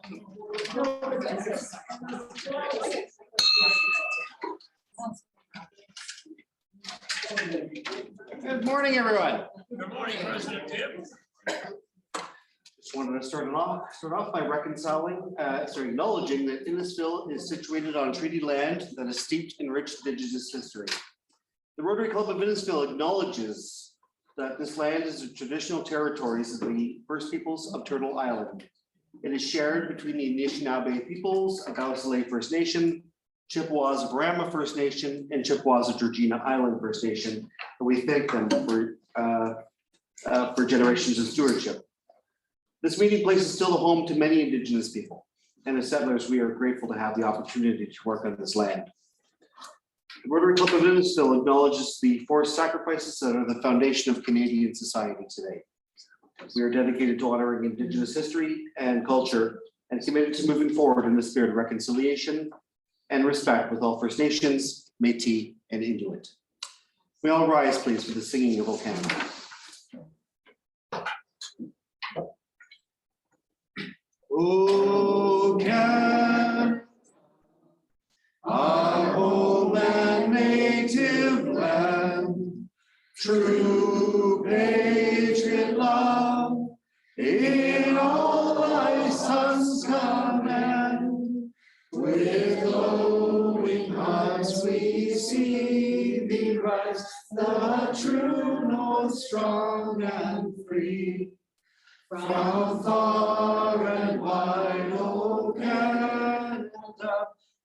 Good morning, everyone. Good morning, President Tim. Just wanted to start off by acknowledging that Innisfil is situated on treaty land that is steeped in rich Indigenous history. The Rotary Club of Innisfil acknowledges that this land is the traditional territories of the First Peoples of Turtle Island. It is shared between the Anishinaabe peoples of Hausile First Nation, Chippewas of Barama First Nation, and Chippewas of Georgina Island First Nation. And we thank them for generations of stewardship. This meeting place is still the home to many Indigenous people, and as settlers, we are grateful to have the opportunity to work on this land. The Rotary Club of Innisfil acknowledges the forced sacrifices that are the foundation of Canadian society today. We are dedicated to honoring Indigenous history and culture and committed to moving forward in the spirit of reconciliation and respect with all First Nations, Métis, and Inuit. We all rise, please, for the singing of Okanagan. Okan, our home and native land, true patriot love, in all thy sons command. With glowing hearts we see thee rise, the true north, strong and free. From far and wide, O Canada,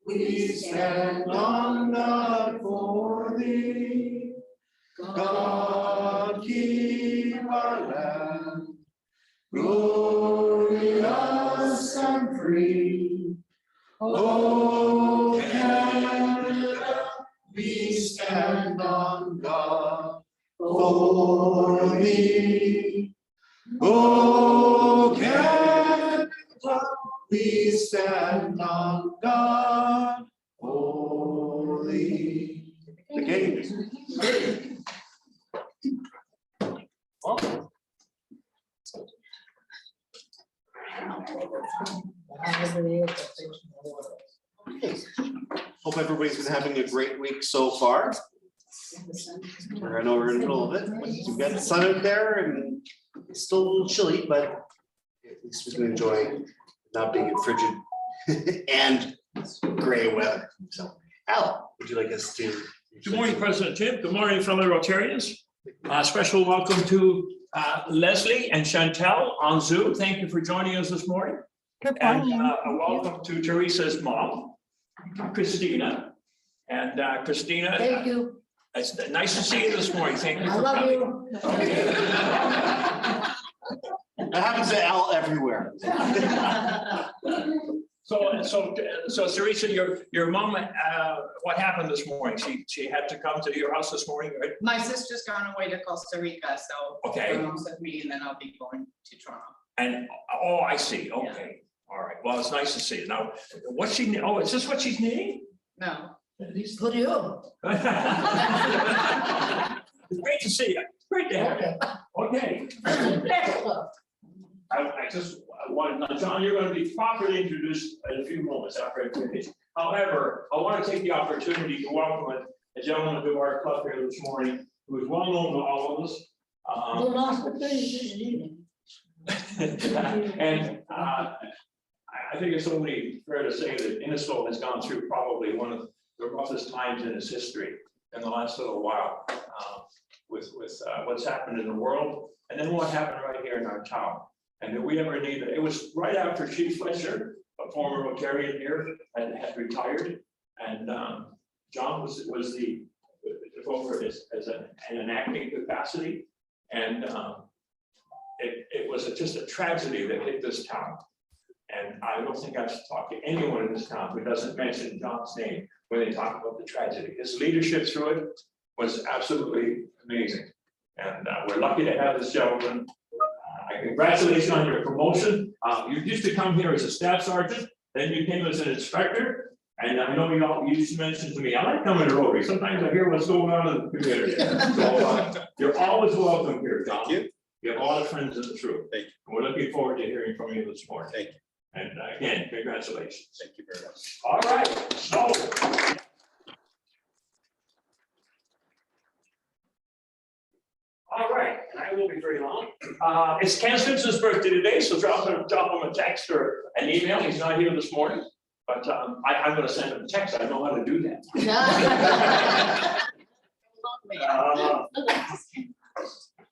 we stand on guard for thee. God keep our land glorious and free. O Canada, we stand on guard for thee. O Canada, we stand on guard for thee. The King. Hope everybody's been having a great week so far. I know we're in the middle of it. We've got the sun out there and it's still a little chilly, but at least we can enjoy not being in frigid and gray weather. So, Al, would you like us to? Good morning, President Tim. Good morning, fellow Rotarians. Special welcome to Leslie and Chantel on Zoom. Thank you for joining us this morning. Good morning. And a welcome to Teresa's mom, Christina. And Christina. Thank you. It's nice to see you this morning. Thank you I for love coming. you. That happens to Al everywhere. So Teresa, your mom, what happened this morning? She had to come to your house this morning, right? My sister's gone away to Costa Rica, so Okay. my mom's with me, and then I'll be going to Toronto. And, oh, I see, okay, all right, well, it's nice to see you. Now, what's she, oh, is this what she's needing? No, It's Good you. great to see you, it's great to have you, okay. I just wanted, now, John, you're going to be properly introduced in a few moments after I finish. However, I want to take the opportunity to welcome a gentleman to our club here this morning who is well known to all of us. The last of this evening. And I think it's only fair to say that Innisfil has gone through probably one of the roughest times in its history in the last little while with what's happened in the world and then what happened right here in our town. And that we ever needed, it was right after Chief Fletcher, a former Rotarian here, had retired. And John was the over as an acting capacity. And it was just a tragedy that hit this town. And I don't think I've talked to anyone in this town who doesn't mention John's name when they talk about the tragedy. His leadership through it was absolutely amazing. And we're lucky to have this gentleman. Congratulations on your promotion. You used to come here as a staff sergeant, then you came as an inspector. And I know you used to mention to me, I like coming to Rotary. Sometimes I hear what's going on in the community. So you're always welcome here, John. Thank you. You have a lot of friends in the troop. Thank you. We're looking forward to hearing from you this morning. Thank you. And again, congratulations. Thank you very much. All right, so. All right, and I won't be very long. It's Ken Simpson's birthday today, so drop him a text or an email. He's not here this morning, but I'm going to send him a text. I know how to do that.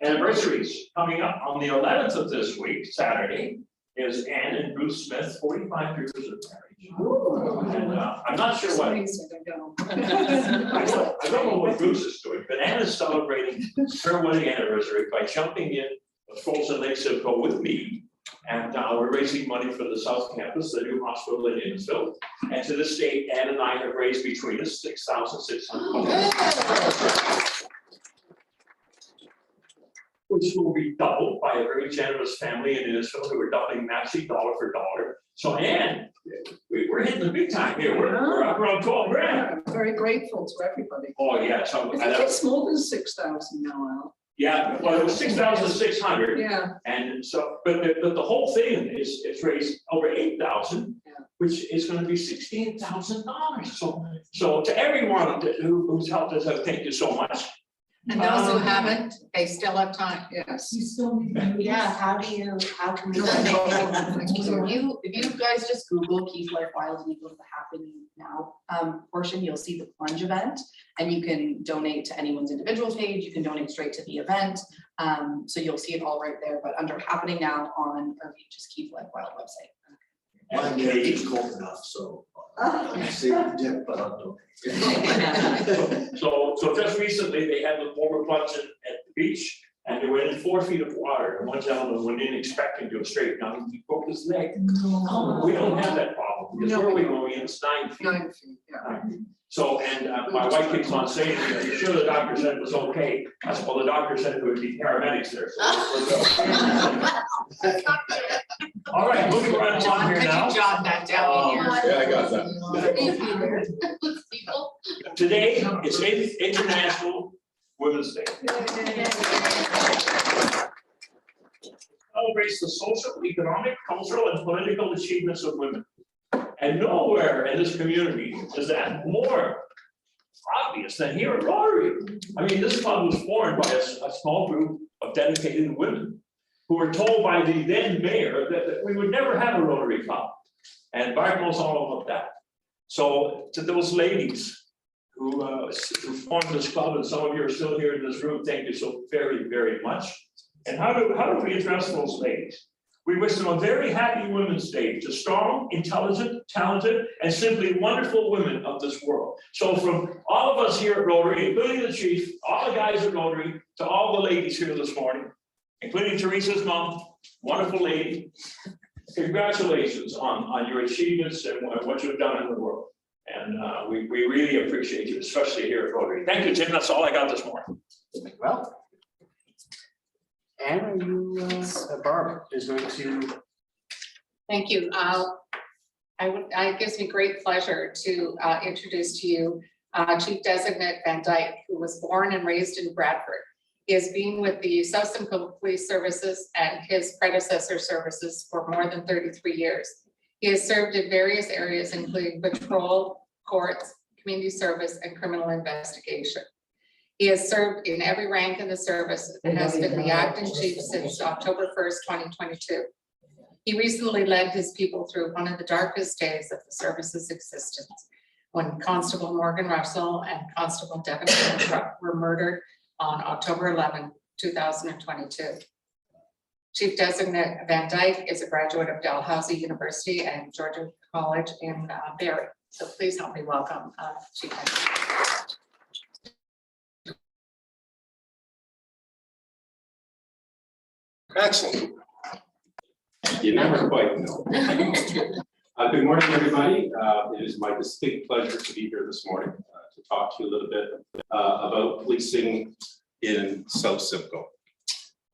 Anniversaries coming up on the 11th of this week, Saturday, is Ann and Bruce Smith, 45 years of marriage. And I'm not sure what. I don't know what Bruce is doing, but Ann is celebrating her wedding anniversary by jumping in the Frozen Lake Simcoe with me. And we're raising money for the South Campus, the new hospital in Innisfil. And to this date, Ann and I have raised between us $6,600. Which will be doubled by a very generous family in Innisfil who are doubling Maxie dollar for dollar. So Ann, we're hitting the big time here. We're up around 12 grand. I'm very grateful to everybody. Oh, yeah. So, I think it's more than 6,000 now, Al. yeah, well, it was 6,600. Yeah. And so, but the whole thing is it's raised over 8,000, which is going to be $16,000. So to everyone who's helped us, thank you so much. And those who haven't, they still have time. Yes. You still need. Yeah, how can we? If you guys just Google Keith Life Wild and you go to the Happening Now portion, you'll see the plunge event, and you can donate to anyone's individual page. You can donate straight to the event. So you'll see it all right there, but under Happening Now on our just Keith Life Wild website. My marriage is cold enough, so I see the dip, but I'll do it. So just recently, they had the former plunge at the beach, and they went in 4 feet of water, and one gentleman went in expecting to go straight down, he broke his leg. We don't have that problem, because where are we going in? It's 9 feet. 9 feet, yeah. So, and my wife keeps on saying, "Are you sure the doctor said it was okay?" I said, "Well, the doctor said it would be paramedics there." So we're good. All right, moving right along John, here could now. you jot that down here? Yeah, I got that. Today is International Women's Day. Celebrates the social, economic, cultural, and political achievements of women. And nowhere in this community is that more obvious than here at Rotary. I mean, this club was formed by a small group of dedicated women who were told by the then mayor that we would never have a Rotary club. And Bart knows all about that. So to those ladies who formed this club, and some of you are still here in this room, thank you so very, very much. And how do we address those ladies? We wish them a very happy Women's Day to strong, intelligent, talented, and simply wonderful women of this world. So from all of us here at Rotary, including the chief, all the guys at Rotary, to all the ladies here this morning, including Teresa's mom, wonderful lady, congratulations on your achievements and what you've done in the world. And we really appreciate you, especially here at Rotary. Thank you, Tim. That's all I got this morning. Well. Ann, are you, Barb is going to. Thank you. It gives me great pleasure to introduce to you Chief Designate Van Dyke, who was born and raised in Bradford. He has been with the South Simcoe Police Services and his predecessor services for more than 33 years. He has served in various areas, including patrol, courts, community service, and criminal investigation. He has served in every rank in the service and has been the acting chief since October 1st, 2022. He recently led his people through one of the darkest days of the service's existence, when Constable Morgan Russell and Constable Devin were murdered on October 11, 2022. Chief Designate Van Dyke is a graduate of Dalhousie University and Georgia College in Barrie. So please help me welcome Chief Van Dyke. Excellent. You never quite know. Good morning, everybody. It is my distinct pleasure to be here this morning to talk to you a little bit about policing in South Simcoe.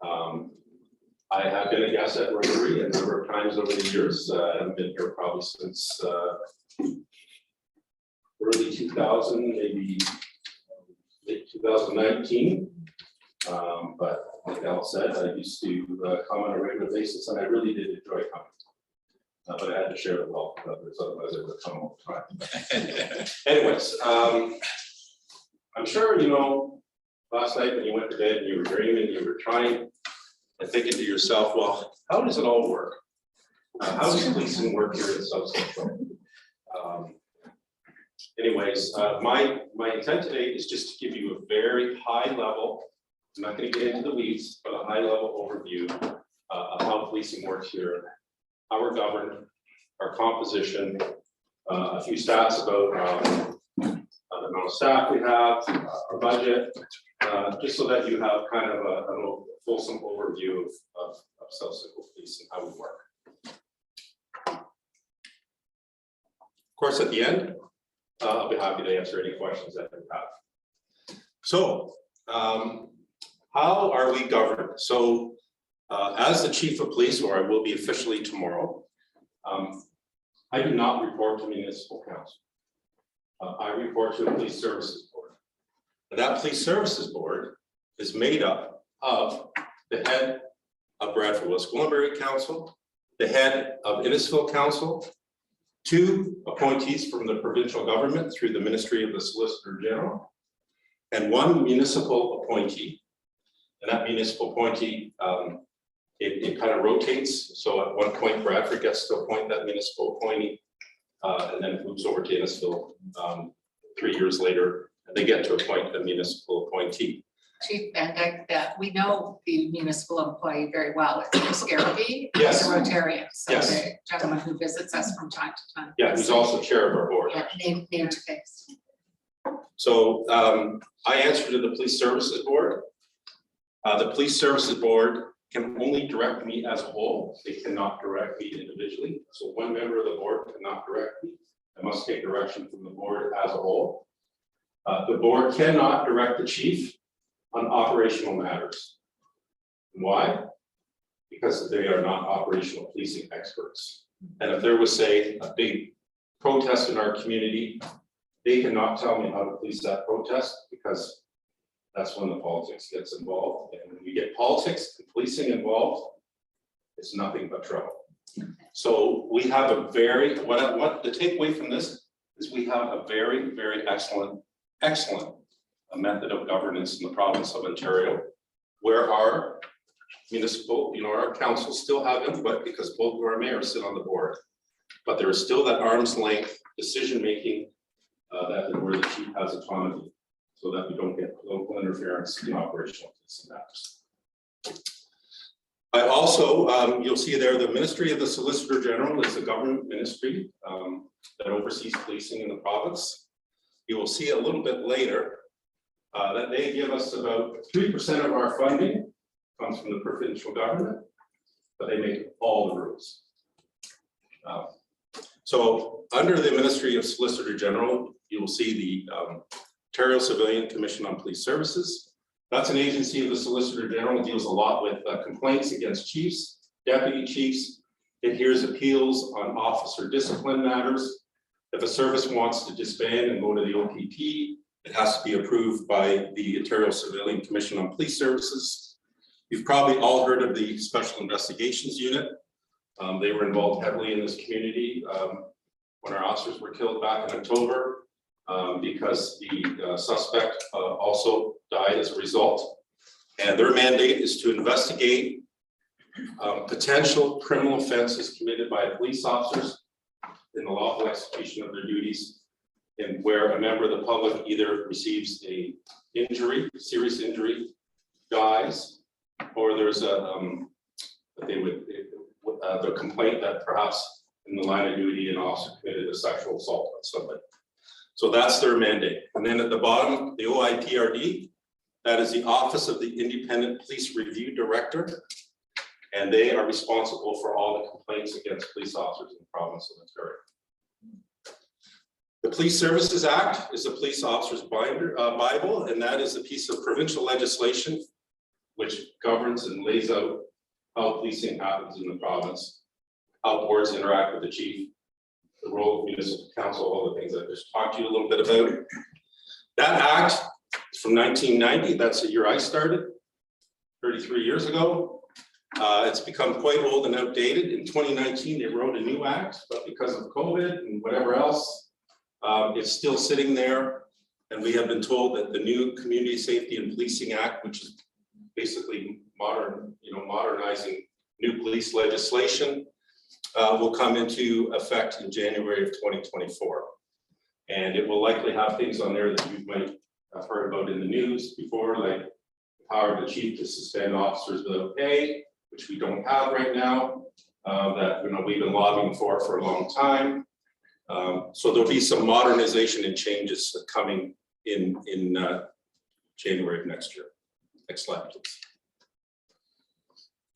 I have been a guest at Rotary a number of times over the years. I've been here probably since early 2000, maybe late 2019. But like Al said, I used to come on a regular basis, and I really did enjoy coming. but I had to share the wealth with others, otherwise it would come all the time. Anyways, I'm sure, you know, last night when you went to bed and you were dreaming, you were trying and thinking to yourself, well, how does it all work? How does policing work here in South Central? Anyways, my intent today is just to give you a very high level, I'm not going to get into the weeds, but a high level overview of how policing works here, how we're governed, our composition, a few stats about the amount of staff we have, our budget, just so that you have kind of a fulsome overview of South Central Police and how we work. Of course, at the end, I'll be happy to answer any questions that you have. So, how are we governed? So, as the chief of police, or I will be officially tomorrow, I do not report to municipal council. I report to a police services board. And that police services board is made up of the head of Bradford West Gwillimbury Council, the head of Innisfil Council, 2 appointees from the provincial government through the Ministry of the Solicitor General, and 1 municipal appointee. And that municipal appointee, it kind of rotates. So at one point, Bradford gets to appoint that municipal appointee, and then it moves over to Innisfil 3 years later, and they get to appoint a municipal appointee. Chief Van Dyke, that we know the municipal employee very well. It's Chris Garrity, Yes. the Rotarian, so Yes. the gentleman who visits us from time to time. Yeah, he's also chair of our board. Yeah, name to face. So I answer to the police services board. The police services board can only direct me as a whole. They cannot direct me individually. So one member of the board cannot direct me. I must take direction from the board as a whole. The board cannot direct the chief on operational matters. Why? Because they are not operational policing experts. And if there was, say, a big protest in our community, they cannot tell me how to police that protest, because that's when the politics gets involved. And when you get politics and policing involved, it's nothing but trouble. So we have a very, what the takeaway from this is we have a very, very excellent a method of governance in the province of Ontario, where our municipal, our councils still have input because both of our mayors sit on the board. But there is still that arm's length decision-making where the chief has autonomy, so that we don't get local interference in operational matters. I also, you'll see there, the Ministry of the Solicitor General is a government ministry that oversees policing in the province. You will see a little bit later that they give us about 3% of our funding comes from the provincial government, but they make all the rules. So under the Ministry of Solicitor General, you will see the Ontario Civilian Commission on Police Services. That's an agency of the Solicitor General, deals a lot with complaints against chiefs, deputy chiefs. It hears appeals on officer discipline matters. If a service wants to disband and go to the OPP, it has to be approved by the Ontario Civilian Commission on Police Services. You've probably all heard of the Special Investigations Unit. They were involved heavily in this community when our officers were killed back in October because the suspect also died as a result. And their mandate is to investigate potential criminal offenses committed by police officers in the lawful execution of their duties, and where a member of the public either receives a injury, serious injury, dies, or there's the complaint that perhaps in the line of duty an officer committed a sexual assault on somebody. So that's their mandate. And then at the bottom, the OIPRD, that is the Office of the Independent Police Review Director, and they are responsible for all the complaints against police officers in the province of Ontario. The Police Services Act is the police officer's Bible, and that is a piece of provincial legislation which governs and lays out how policing happens in the province, how boards interact with the chief, the role of municipal council, all the things I just talked to you a little bit about. That act is from 1990. That's the year I started, 33 years ago. It's become quite old and outdated. In 2019, they wrote a new act, but because of COVID and whatever else, it's still sitting there. And we have been told that the new Community Safety and Policing Act, which is basically modernizing new police legislation, will come into effect in January of 2024. And it will likely have things on there that you might have heard about in the news before, like the power of the chief to suspend officers without pay, which we don't have right now, that we've been lobbying for a long time. So there'll be some modernization and changes coming in January of next year. Next slide, please.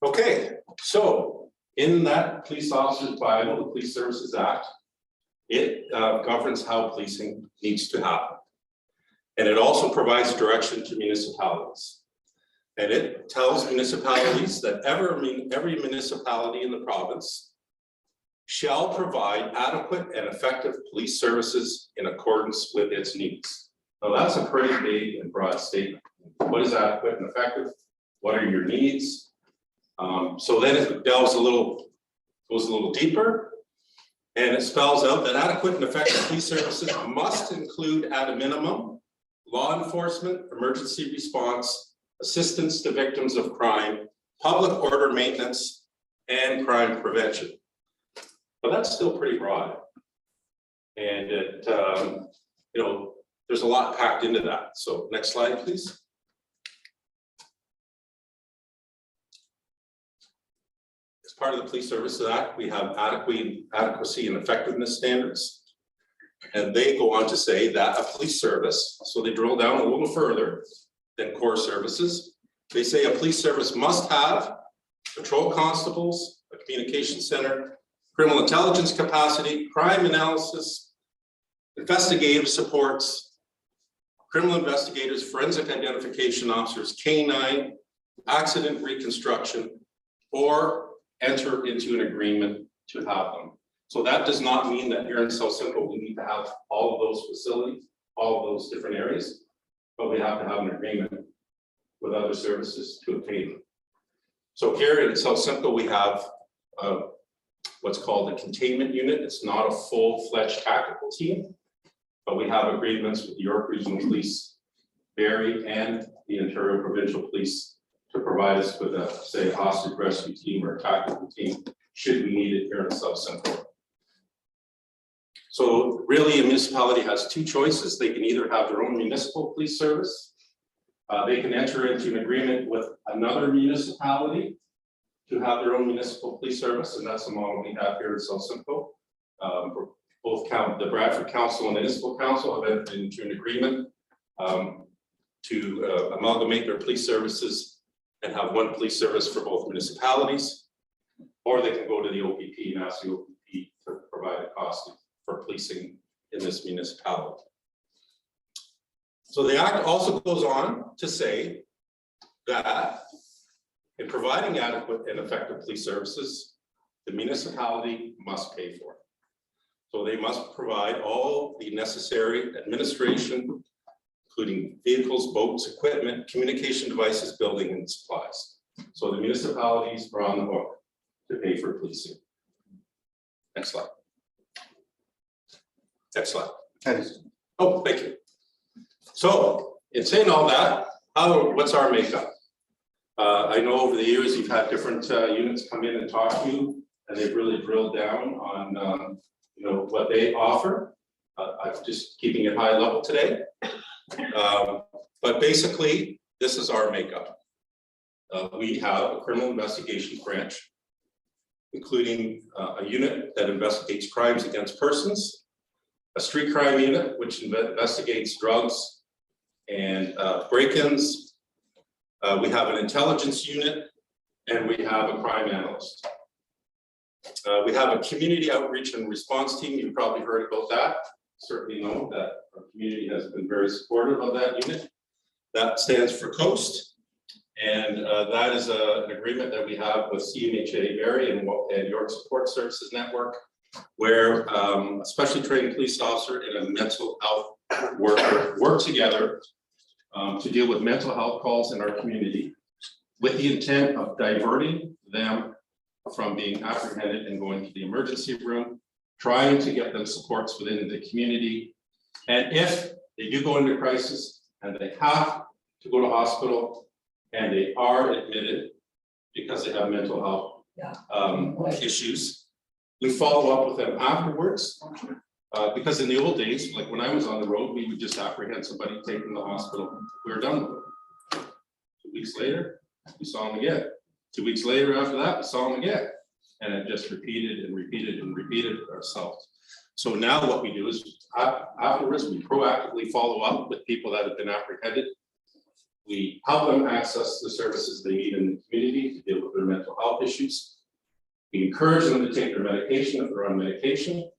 Okay, so in that Police Officers Bible, the Police Services Act, it governs how policing needs to happen. And it also provides direction to municipalities. And it tells municipalities that every municipality in the province shall provide adequate and effective police services in accordance with its needs. Now that's a pretty big and broad statement. What is adequate and effective? What are your needs? So then it goes a little deeper, and it spells out that adequate and effective police services must include at a minimum law enforcement, emergency response, assistance to victims of crime, public order maintenance, and crime prevention. But that's still pretty broad. And it, there's a lot packed into that. So next slide, please. As part of the Police Services Act, we have adequacy and effectiveness standards. And they go on to say that a police service, so they drill down a little further than core services. They say a police service must have patrol constables, a communication center, criminal intelligence capacity, crime analysis, investigative supports, criminal investigators, forensic identification officers, K9, accident reconstruction, or enter into an agreement to have them. So that does not mean that here in South Simcoe, we need to have all of those facilities, all of those different areas, but we have to have an agreement with other services to obtain them. So here in South Simcoe, we have what's called a containment unit. It's not a full-fledged tactical team, but we have agreements with the York Regional Police, Barrie, and the Ontario Provincial Police to provide us with a, say, a hostage rescue team or a tactical team, should we need it here in South Simcoe. So really, a municipality has two choices. They can either have their own municipal police service. They can enter into an agreement with another municipality to have their own municipal police service, and that's the model we have here in South Simcoe. Both the Bradford Council and the Innisfil Council have entered into an agreement to amalgamate their police services and have one police service for both municipalities, or they can go to the OPP and ask the OPP to provide a cost for policing in this municipality. So the Act also goes on to say that in providing adequate and effective police services, the municipality must pay for it. So they must provide all the necessary administration, including vehicles, boats, equipment, communication devices, building, and supplies. So the municipalities are on the hook to pay for policing. Next slide. Next slide. Oh, thank you. So in saying all that, what's our makeup? I know over the years you've had different units come in and talk to you, and they've really drilled down on what they offer. I'm just keeping it high level today. But basically, this is our makeup. We have a criminal investigations branch, including a unit that investigates crimes against persons, a street crime unit, which investigates drugs and break-ins. We have an intelligence unit, and we have a crime analyst. We have a community outreach and response team. You've probably heard about that. Certainly know that our community has been very supportive of that unit. That stands for COAST, and that is an agreement that we have with CMHA Barrie and York Support Services Network, where a specially trained police officer and a mental health worker work together to deal with mental health calls in our community with the intent of diverting them from being apprehended and going to the emergency room, trying to get them supports within the community. And if they do go into crisis and they have to go to hospital and they are admitted because they have mental health issues, we follow up with them afterwards. Because in the old days, like when I was on the road, we would just apprehend somebody, take them to the hospital, we were done with it. 2 weeks later, we saw them again. 2 weeks later after that, we saw them again. And it just repeated and repeated and repeated ourselves. So now what we do is afterwards, we proactively follow up with people that have been apprehended. We help them access the services they need in the community to deal with their mental health issues. We encourage them to take their medication if they're on medication.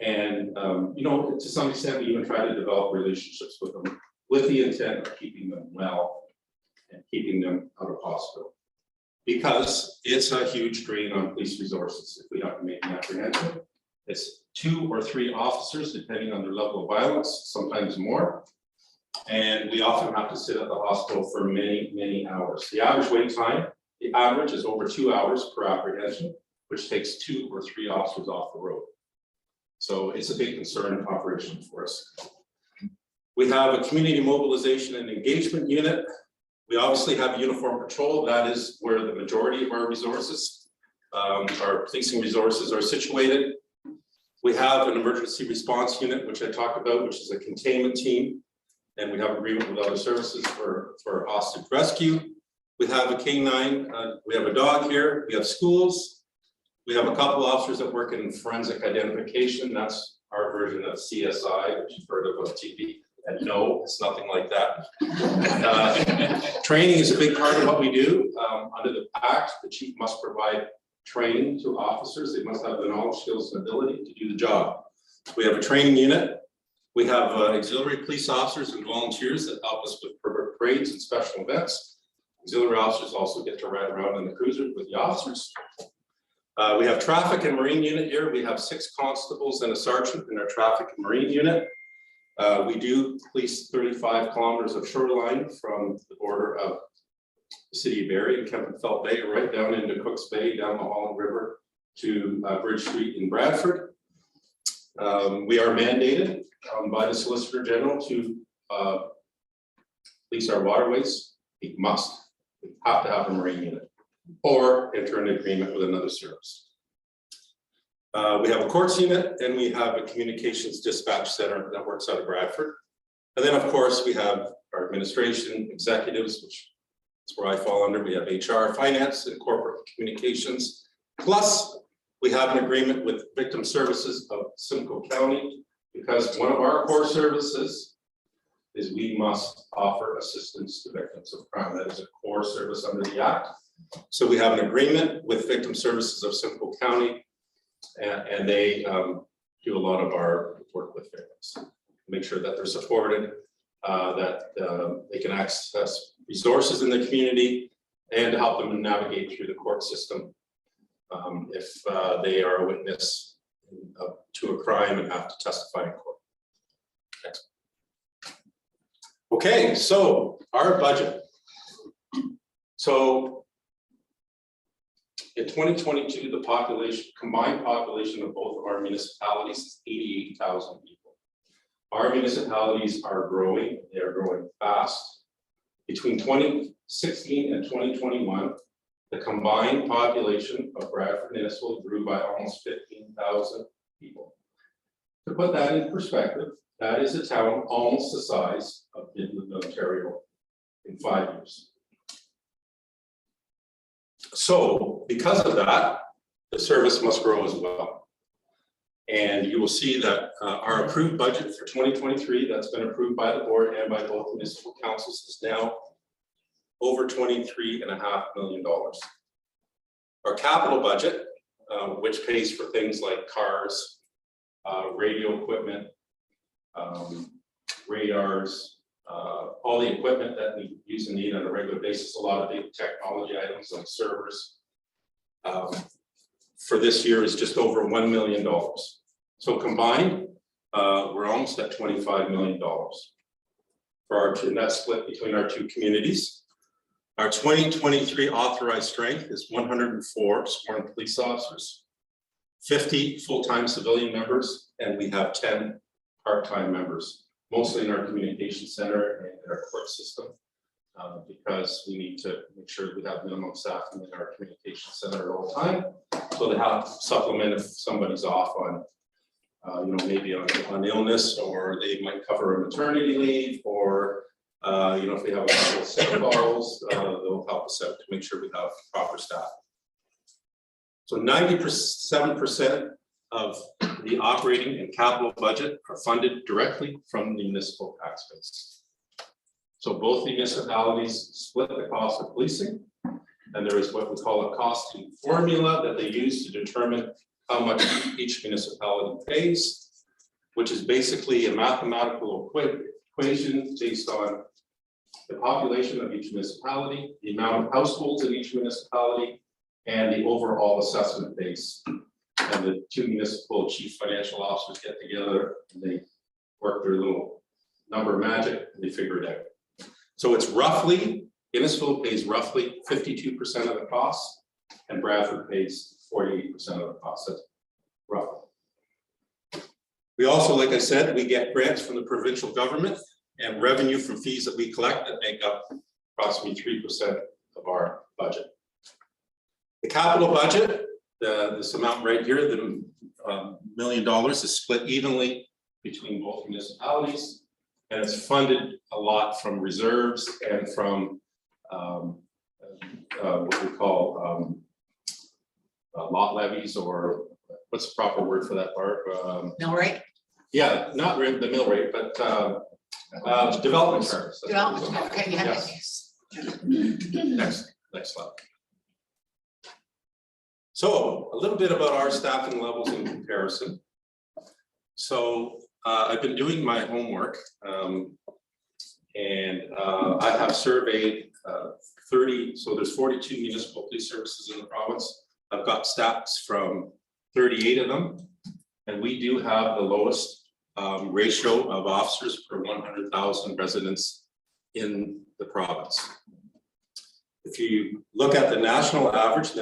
And, you know, to some extent, we even try to develop relationships with them with the intent of keeping them well and keeping them out of hospital. Because it's a huge drain on police resources if we have to make an apprehension. It's 2 or 3 officers, depending on their level of violence, sometimes more. And we often have to sit at the hospital for many, many hours. The average wait time, the average is over 2 hours per apprehension, which takes 2 or 3 officers off the road. So it's a big concern operation for us. We have a community mobilization and engagement unit. We obviously have uniform patrol. That is where the majority of our resources, our policing resources are situated. We have an emergency response unit, which I talked about, which is a containment team. And we have agreement with other services for hostage rescue. We have a K9, we have a dog here, we have schools. We have a couple officers that work in forensic identification. That's our version of CSI, which you've heard of on TV. And no, it's nothing like that. Training is a big part of what we do. Under the Act, the chief must provide training to officers. They must have the knowledge, skills, and ability to do the job. We have a training unit. We have auxiliary police officers and volunteers that help us with parades and special events. Auxiliary officers also get to ride around in the cruiser with the officers. We have traffic and marine unit here. We have 6 constables and a sergeant in our traffic and marine unit. We do police 35 kilometers of shoreline from the border of the city of Barrie and Kempenfelt Bay, right down into Cooks Bay, down the Holland River to Bridge Street in Bradford. We are mandated by the Solicitor General to police our waterways. We have to have a marine unit or enter an agreement with another service. We have a courts unit and we have a communications dispatch center that works out of Bradford. And then of course we have our administration, executives, which is where I fall under. We have HR, finance, and corporate communications. Plus we have an agreement with Victim Services of Simcoe County because one of our core services is we must offer assistance to victims of crime. That is a core service under the Act. So we have an agreement with Victim Services of Simcoe County, and they do a lot of our work with victims. Make sure that they're supported, that they can access resources in the community, and help them navigate through the court system if they are a witness to a crime and have to testify in court. Next. Okay, so our budget. So in 2022, the combined population of both of our municipalities is 88,000 people. Our municipalities are growing, they are growing fast. Between 2016 and 2021, the combined population of Bradford and Innisfil grew by almost 15,000 people. To put that in perspective, that is a town almost the size of Midland, Ontario in 5 years. So because of that, the service must grow as well. And you will see that our approved budget for 2023 that's been approved by the board and by both municipal councils is now over $23.5 million. Our capital budget, which pays for things like cars, radio equipment, radars, all the equipment that we use and need on a regular basis, a lot of big technology items like servers, for this year is just over $1 million. So combined, we're almost at $25 million for our two, and that's split between our two communities. Our 2023 authorized strength is 104 sworn police officers, 50 full-time civilian members, and we have 10 part-time members, mostly in our communication center and in our court system, because we need to make sure we have minimum staffing in our communication center at all time. So they have supplement if somebody's off on, maybe on illness, or they might cover a maternity leave, or if we have a couple of sick calls, they'll help us out to make sure we have proper staff. So 97% of the operating and capital budget are funded directly from the municipal tax base. So both the municipalities split the cost of policing, and there is what we call a costing formula that they use to determine how much each municipality pays, which is basically a mathematical equation based on the population of each municipality, the amount of households in each municipality, and the overall assessment base. And the two municipal chief financial officers get together and they work their little number magic and they figure it out. So it's roughly, Innisfil pays roughly 52% of the cost, and Bradford pays 48% of the cost. That's roughly. We also, like I said, we get grants from the provincial government and revenue from fees that we collect that make up approximately 3% of our budget. The capital budget, this amount right here, the $1 million is split evenly between both municipalities, and it's funded a lot from reserves and from what we call lot levies, or what's the proper word for that, Barb? Mill rate? Yeah, not the mill rate, but development charges. Development, okay, yeah. Yes. Next slide. So a little bit about our staffing levels in comparison. So I've been doing my homework, and I have surveyed 30, so there's 42 municipal police services in the province. I've got stats from 38 of them, and we do have the lowest ratio of officers per 100,000 residents in the province. If you look at the national average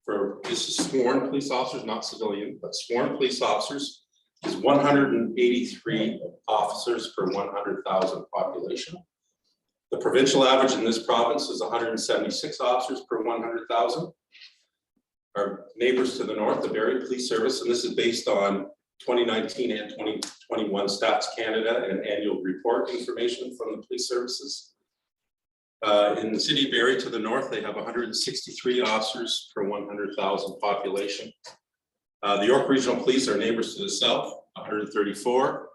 for, this is sworn police officers, not civilian, but sworn police officers is 183 officers per 100,000 population. The provincial average in this province is 176 officers per 100,000. Our neighbors to the north, the Barrie Police Service, and this is based on 2019 and 2021 Stats Canada and annual report information from the police services. In the city of Barrie to the north, they have 163 officers per 100,000 population. The York Regional Police, our neighbors to the south, 134.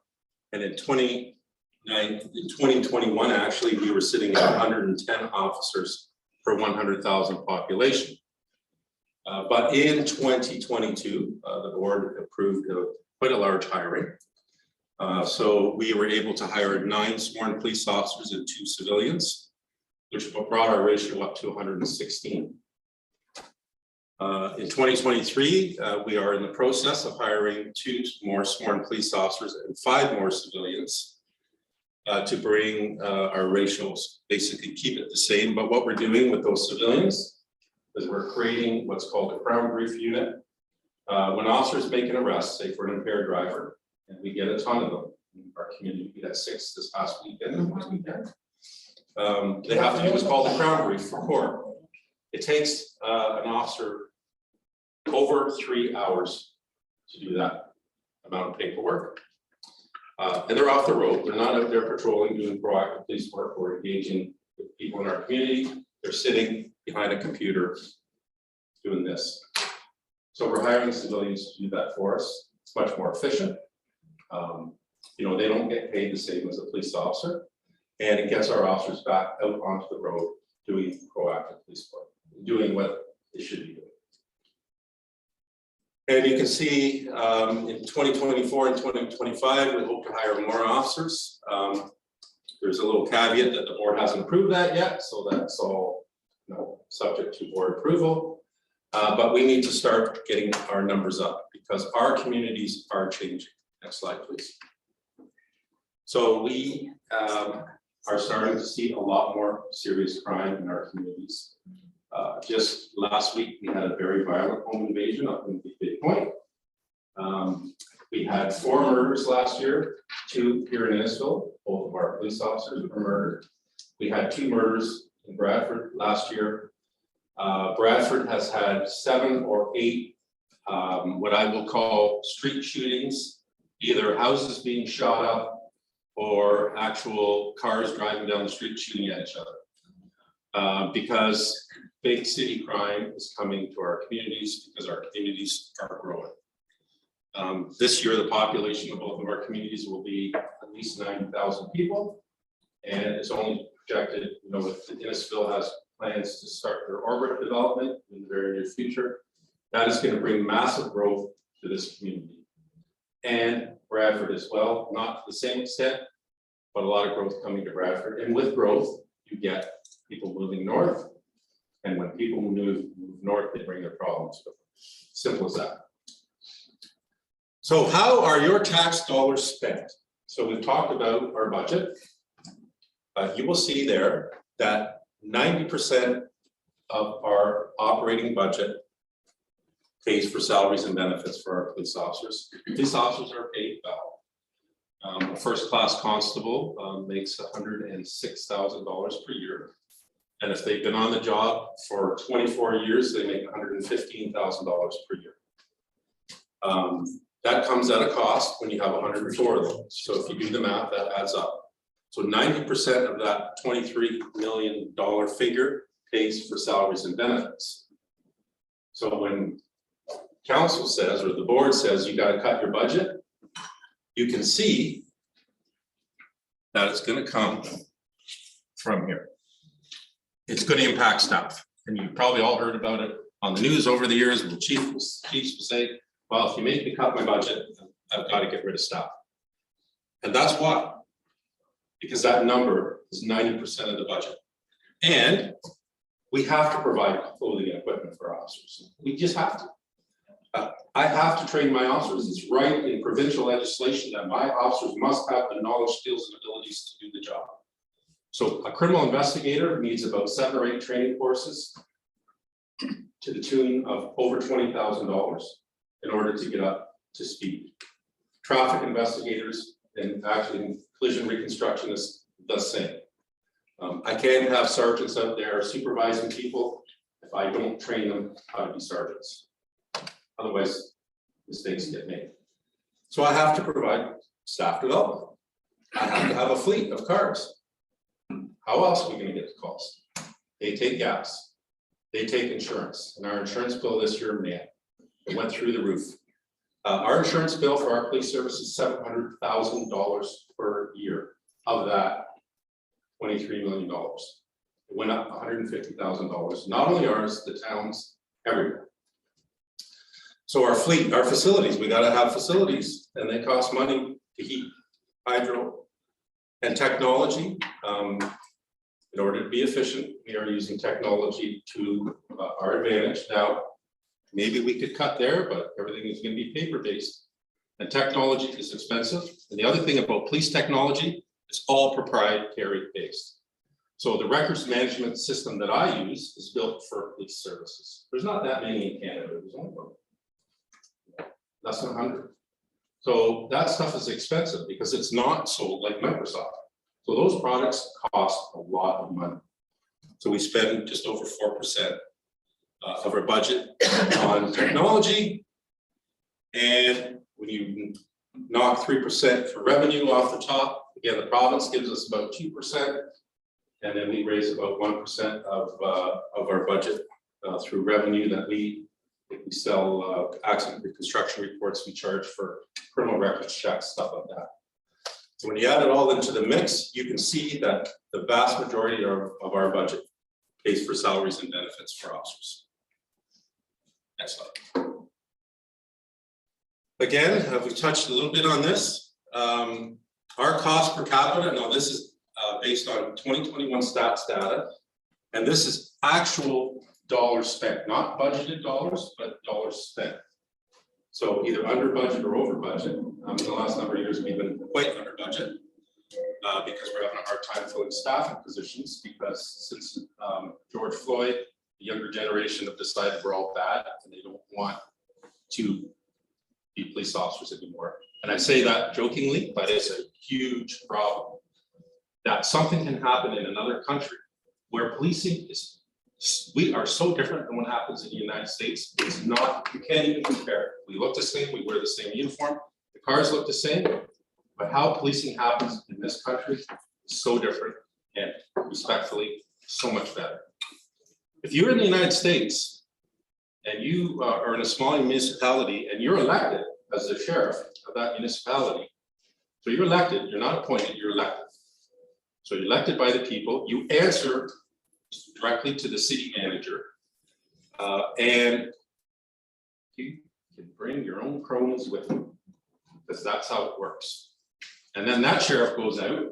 And in 2021, actually, we were sitting at 110 officers per 100,000 population. But in 2022, the board approved quite a large hiring. So we were able to hire 9 sworn police officers and 2 civilians, which brought our ratio up to 116. In 2023, we are in the process of hiring 2 more sworn police officers and 5 more civilians to bring our ratios, basically keep it the same. But what we're doing with those civilians is we're creating what's called a crown brief unit. When officers make an arrest, say for an impaired driver, and we get a ton of them in our community, we had 6 this past weekend and this weekend. They have to do what's called a crown brief for court. It takes an officer over 3 hours to do that amount of paperwork. And they're off the road. They're not out there patrolling, doing proactive police work or engaging with people in our community. They're sitting behind a computer doing this. So we're hiring civilians to do that for us. It's much more efficient. They don't get paid the same as a police officer. And it gets our officers back out onto the road doing proactive police work, doing what they should be doing. And you can see in 2024 and 2025, we hope to hire more officers. There's a little caveat that the board hasn't approved that yet, so that's all subject to board approval. But we need to start getting our numbers up because our communities are changing. Next slide, please. So we are starting to see a lot more serious crime in our communities. Just last week, we had a very violent home invasion up in Big Point. We had 4 murders last year, 2 here in Innisfil. Both of our police officers were murdered. We had 2 murders in Bradford last year. Bradford has had 7 or 8 what I will call street shootings, either houses being shot up or actual cars driving down the street shooting at each other. Because big city crime is coming to our communities because our communities are growing. This year, the population of both of our communities will be at least 90,000 people. And it's only projected, you know, with Innisfil has plans to start their orbit development in the very near future. That is going to bring massive growth to this community. And Bradford as well, not to the same extent, but a lot of growth coming to Bradford. And with growth, you get people moving north. And when people move north, they bring their problems with them. Simple as that. So how are your tax dollars spent? So we've talked about our budget. You will see there that 90% of our operating budget pays for salaries and benefits for our police officers. Police officers are paid well. A first-class constable makes $106,000 per year. And if they've been on the job for 24 years, they make $115,000 per year. That comes at a cost when you have 104 of them. So if you do the math, that adds up. So 90% of that $23 million figure pays for salaries and benefits. So when council says, or the board says, you got to cut your budget, you can see that it's going to come from here. It's going to impact staff. And you've probably all heard about it on the news over the years. The chiefs will say, well, if you make me cut my budget, I've got to get rid of staff. And that's why. Because that number is 90% of the budget. And we have to provide clothing and equipment for our officers. We just have to. I have to train my officers. It's right in provincial legislation that my officers must have the knowledge, skills, and abilities to do the job. So a criminal investigator needs about 7 or 8 training courses to the tune of over $20,000 in order to get up to speed. Traffic investigators and actually collision reconstructionists, the same. I can't have sergeants out there supervising people if I don't train them how to be sergeants. Otherwise, mistakes get made. So I have to provide staff development. I have to have a fleet of cars. How else are we going to get the calls? They take gas. They take insurance. And our insurance bill this year, man, it went through the roof. Our insurance bill for our police service is $700,000 per year. Of that, $23 million. It went up $150,000. Not only ours, the towns, everywhere. So our fleet, our facilities, we got to have facilities, and they cost money to heat, hydro, and technology. In order to be efficient, we are using technology to our advantage. Now, maybe we could cut there, but everything is going to be paper-based. And technology is expensive. And the other thing about police technology, it's all proprietary-based. So the records management system that I use is built for police services. There's not that many in Canada. There's only one. Less than 100. So that stuff is expensive because it's not sold like Microsoft. So those products cost a lot of money. So we spend just over 4% of our budget on technology. And when you knock 3% for revenue off the top, again, the province gives us about 2%. And then we raise about 1% of our budget through revenue that we sell accident reconstruction reports, we charge for criminal records checks, stuff like that. So when you add it all into the mix, you can see that the vast majority of our budget pays for salaries and benefits for officers. Next slide. Again, we've touched a little bit on this. Our cost per capita, now this is based on 2021 stats data, and this is actual dollars spent, not budgeted dollars, but dollars spent. So either under budget or over budget. In the last number of years, we've been quite under budget. because we're having a hard time filling staffing positions, because since George Floyd, the younger generation have decided we're all bad and they don't want to be police officers anymore. And I say that jokingly, but it's a huge problem. That something can happen in another country where policing is, we are so different than what happens in the United States. It's not, you can't even compare. We look the same, we wear the same uniform, the cars look the same, but how policing happens in this country is so different and respectfully, so much better. If you're in the United States and you are in a small municipality and you're elected as the sheriff of that municipality, so you're elected, you're not appointed, you're elected. So you're elected by the people, you answer directly to the city manager, and you can bring your own cronies with you, because that's how it works. And then that sheriff goes out,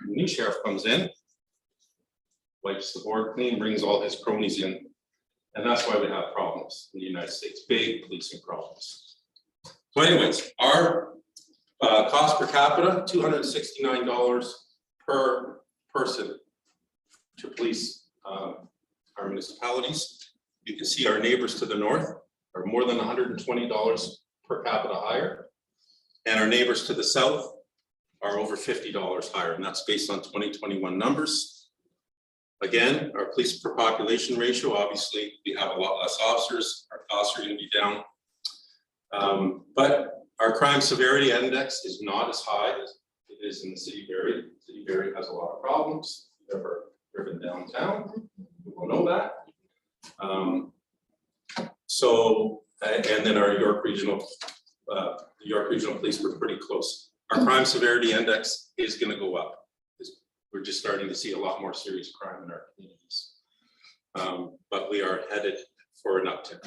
the new sheriff comes in, wipes the board clean, brings all his cronies in, and that's why we have problems in the United States, big policing problems. So anyways, our cost per capita, $269 per person to police our municipalities. You can see our neighbors to the north are more than $120 per capita higher. And our neighbors to the south are over $50 higher, and that's based on 2021 numbers. Again, our police per population ratio, obviously, we have a lot less officers, our costs are going to be down. But our crime severity index is not as high as it is in the city of Barrie. The city of Barrie has a lot of problems. If you've ever driven downtown, you will know that. And then our York Regional Police were pretty close. Our crime severity index is going to go up. We're just starting to see a lot more serious crime in our communities. But we are headed for an uptick.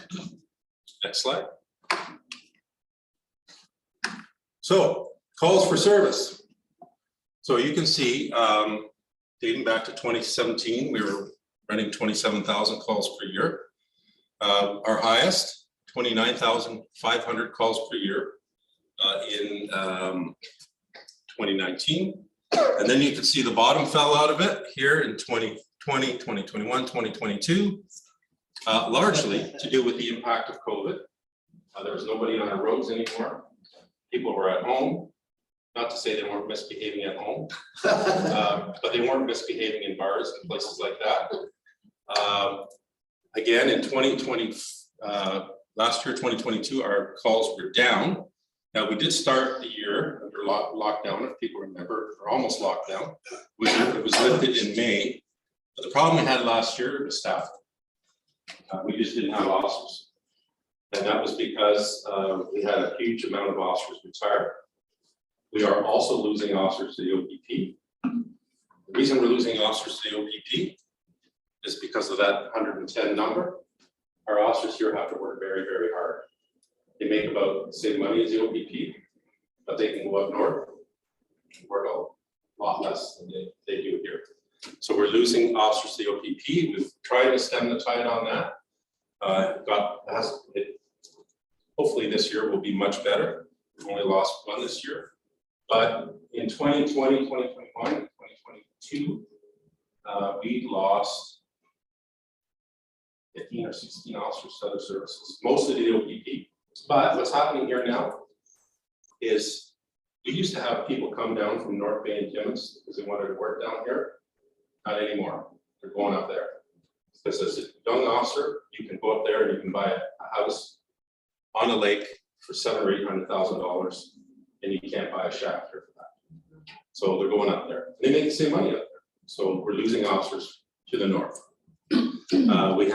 Next slide. So, calls for service. So you can see, dating back to 2017, we were running 27,000 calls per year. Our highest, 29,500 calls per year in 2019. And then you can see the bottom fell out of it here in 2020, 2021, 2022, largely to do with the impact of COVID. There was nobody on our roads anymore. People were at home. Not to say they weren't misbehaving at home, but they weren't misbehaving in bars and places like that. Again, in 2020, last year, 2022, our calls were down. Now, we did start the year under lockdown, if people remember, or almost lockdown. It was lifted in May. But the problem we had last year was staff. We just didn't have officers. And that was because we had a huge amount of officers retire. We are also losing officers to the OPP. The reason we're losing officers to the OPP is because of that 110 number. Our officers here have to work very, very hard. They make about the same money as the OPP, but they can go up north and work a lot less than they do here. So we're losing officers to the OPP. We've tried to stem the tide on that. Hopefully this year will be much better. We've only lost one this year. But in 2020, 2021, 2022, we lost 15 or 16 officers to other services, mostly to the OPP. But what's happening here now is we used to have people come down from North Bay and Timmins because they wanted to work down here. Not anymore. They're going up there. Because as a young officer, you can go up there and you can buy a house on a lake for $700,000 or $800,000, and you can't buy a shaft here for that. So they're going up there. They make the same money up there. So we're losing officers to the north. We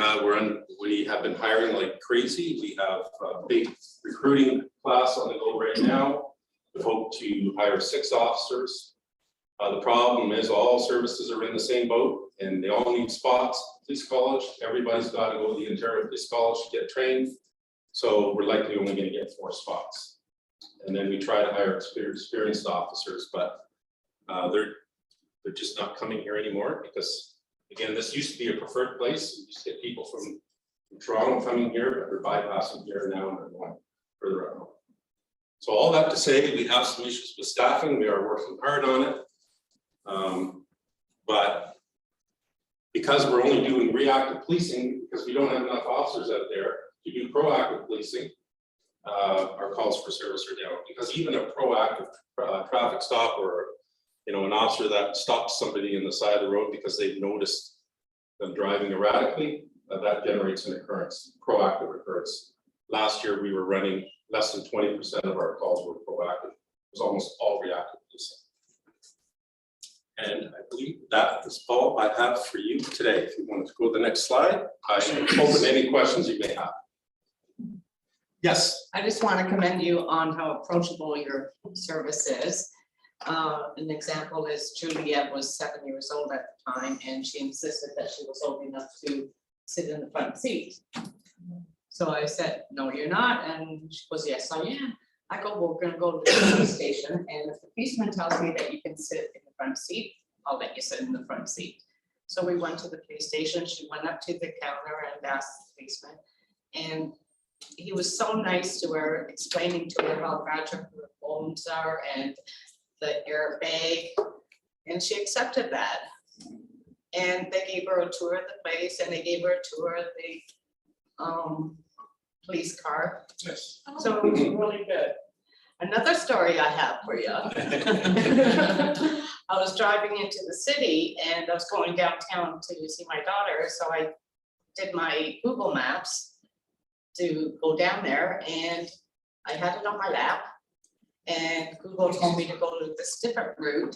have been hiring like crazy. We have a big recruiting class on the go right now. We hope to hire 6 officers. The problem is all services are in the same boat and they all need spots. Police college, everybody's got to go to the Ontario Police College to get trained. So we're likely only going to get 4 spots. And then we try to hire experienced officers, but they're just not coming here anymore because, again, this used to be a preferred place. You used to get people from Toronto coming here, but they're bypassing here now and they're going further out. So all that to say, we have some issues with staffing. We are working hard on it. But because we're only doing reactive policing, because we don't have enough officers out there to do proactive policing, our calls for service are down. Because even a proactive traffic stop, or an officer that stops somebody in the side of the road because they've noticed them driving erratically, that generates an occurrence, proactive occurrence. Last year, we were running less than 20% of our calls were proactive. It was almost all reactive policing. And I believe that is all I have for you today. If you want to go to the next slide, I am open to any questions you may have. Yes. I just want to commend you on how approachable your service is. An example is Juliet was 7 years old at the time, and she insisted that she was old enough to sit in the front seat. So I said, no, you're not. And she goes, yes, I am. I go, well, we're going to go to the police station, and if the policeman tells me that you can sit in the front seat, I'll let you sit in the front seat. So we went to the police station. She went up to the counter and asked the policeman, and he was so nice to her, explaining to her how fragile her bones are and the airbag, and she accepted that. And they gave her a tour of the place, and they gave her a tour of the police car. Yes. So it was really good. Another story I have for you. I was driving into the city, and I was going downtown to see my daughter, so I did my Google Maps to go down there, and I had it on my lap, and Google told me to go to this different route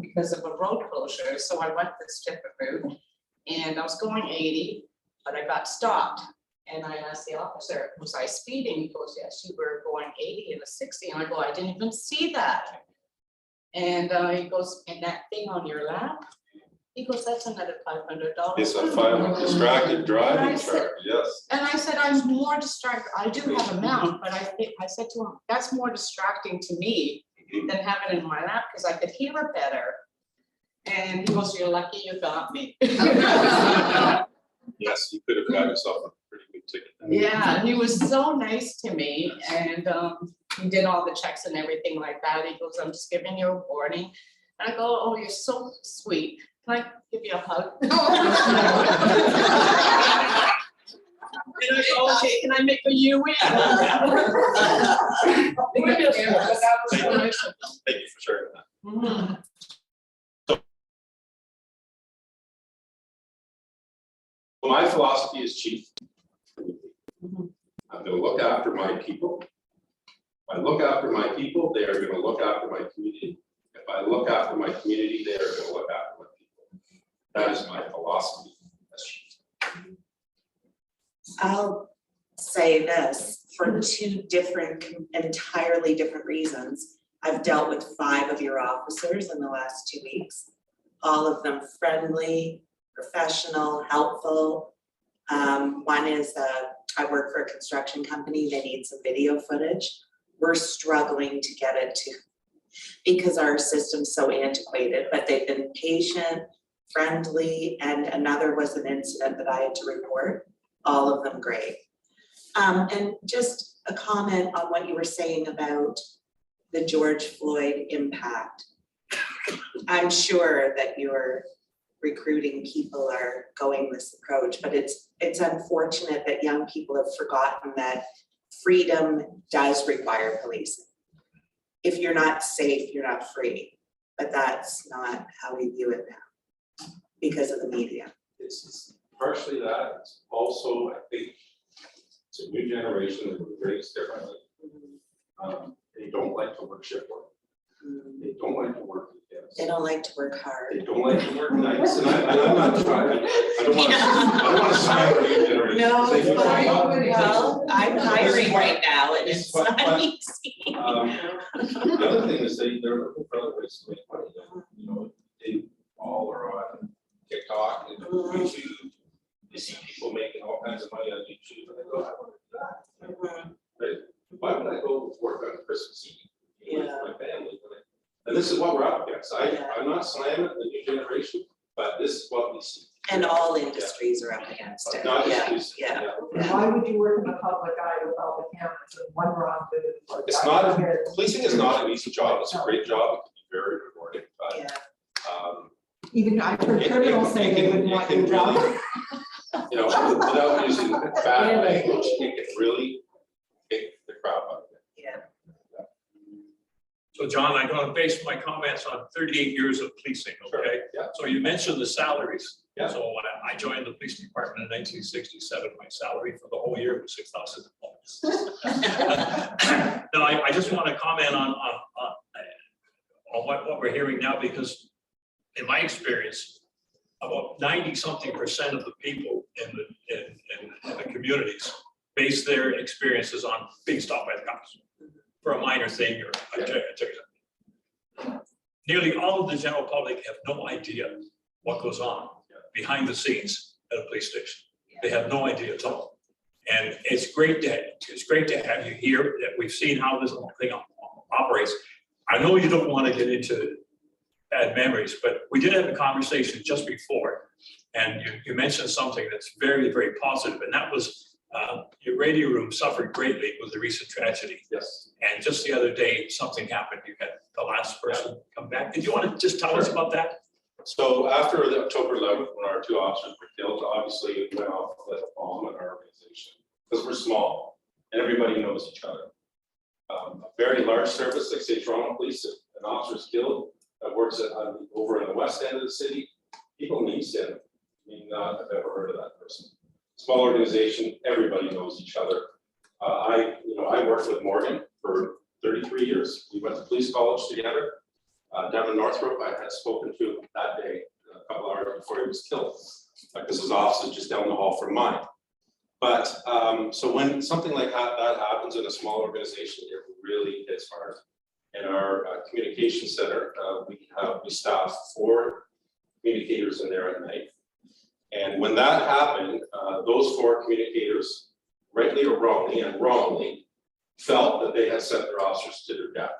because of a road closure. So I went this different route, and I was going 80, but I got stopped. And I asked the officer, was I speeding? He goes, yes, you were going 80 and a 60. And I go, I didn't even see that. And he goes, and that thing on your lap? He goes, that's another $500. It's a distracted driving charge, yes. And I said, I'm more distracted. I do have a mount, but I said to him, that's more distracting to me than having it in my lap, because I could hear it better. And he goes, you're lucky you got me. Yes, you could have got yourself a pretty good ticket. Yeah, he was so nice to me, and he did all the checks and everything like that. He goes, I'm just giving you a warning. And I go, oh, you're so sweet. Can I give you a hug? And I go, okay, can I make a you in? Thank you for sharing that. Mhm. My philosophy is chief. I'm going to look after my people. If I look after my people, they are going to look after my community. If I look after my community, they are going to look after my people. That is my philosophy as chief. I'll say this, for two entirely different reasons. I've dealt with 5 of your officers in the last 2 weeks. All of them friendly, professional, helpful. One is I work for a construction company. They need some video footage. We're struggling to get it to, because our system's so antiquated, but they've been patient, friendly, and another was an incident that I had to report. All of them great. And just a comment on what you were saying about the George Floyd impact. I'm sure that your recruiting people are going this approach, but it's unfortunate that young people have forgotten that freedom does require policing. If you're not safe, you're not free, but that's not how we view it now because of the media. It's partially that. It's also, I think, it's a new generation that was raised differently. They don't like to work shift work. They don't like to work weekends. They don't like to work hard. They don't like to work nights, and I'm not trying. I don't want to sign for new generation. No, They do it's fine. a lot. Well, I'm hiring right now and it's But- not easy. The other thing is they're looking for other ways to make money. You know, they all are on TikTok and YouTube. You see people making all kinds of money on YouTube, and they go, I want to do that. Right? Why would I go work on Christmas Eve with my family? And this is what we're up against. I'm not slamming the new generation, but this is what we see. And all industries are up against it. Not Yeah, just, yeah. Why would you work in the public eye with all the cameras and one wrong move? or It's drive not, ahead? policing is not an easy job. It's a great job. It can be very rewarding, but Yeah. Even I've heard criminals say they wouldn't want your job. You know, without using bad language, it can really kick the crap out of it. Yeah. So John, I'm gonna base my comments on 38 years of policing, okay? Yeah. So you mentioned the salaries. Yeah. So I joined the police department in 1967. My salary for the whole year was $6,000. Now, I just want to comment on what we're hearing now, because in my experience, about 90-something% of the people in the communities base their experiences on being stopped by the cops for a minor thing or a ticket. Nearly all of the general public have no idea what goes on behind the scenes at a police station. They have no idea at all. And it's great to have you here, that we've seen how this whole thing operates. I know you don't want to get into bad memories, but we did have a conversation just before, and you mentioned something that's very, very positive, and that was your radio room suffered greatly with the recent tragedy. Yes. And just the other day, something happened. You had the last person come back. Did you want to just tell us about that? So after the October 11th, when our 2 officers were killed, obviously it went off like a bomb in our organization, because we're small and everybody knows each other. A very large service, like say Toronto Police, if an officer's killed that works over in the west end of the city, people in the east end may not have ever heard of that person. Small organization, everybody knows each other. I worked with Morgan for 33 years. We went to police college together. Down in Northrop, I had spoken to him that day, a couple hours before he was killed, because his office is just down the hall from mine. But so when something like that happens in a small organization, it really hits hard. In our communication center, we staff 4 communicators in there at night. And when that happened, those 4 communicators, rightly or wrongly, felt that they had sent their officers to their death.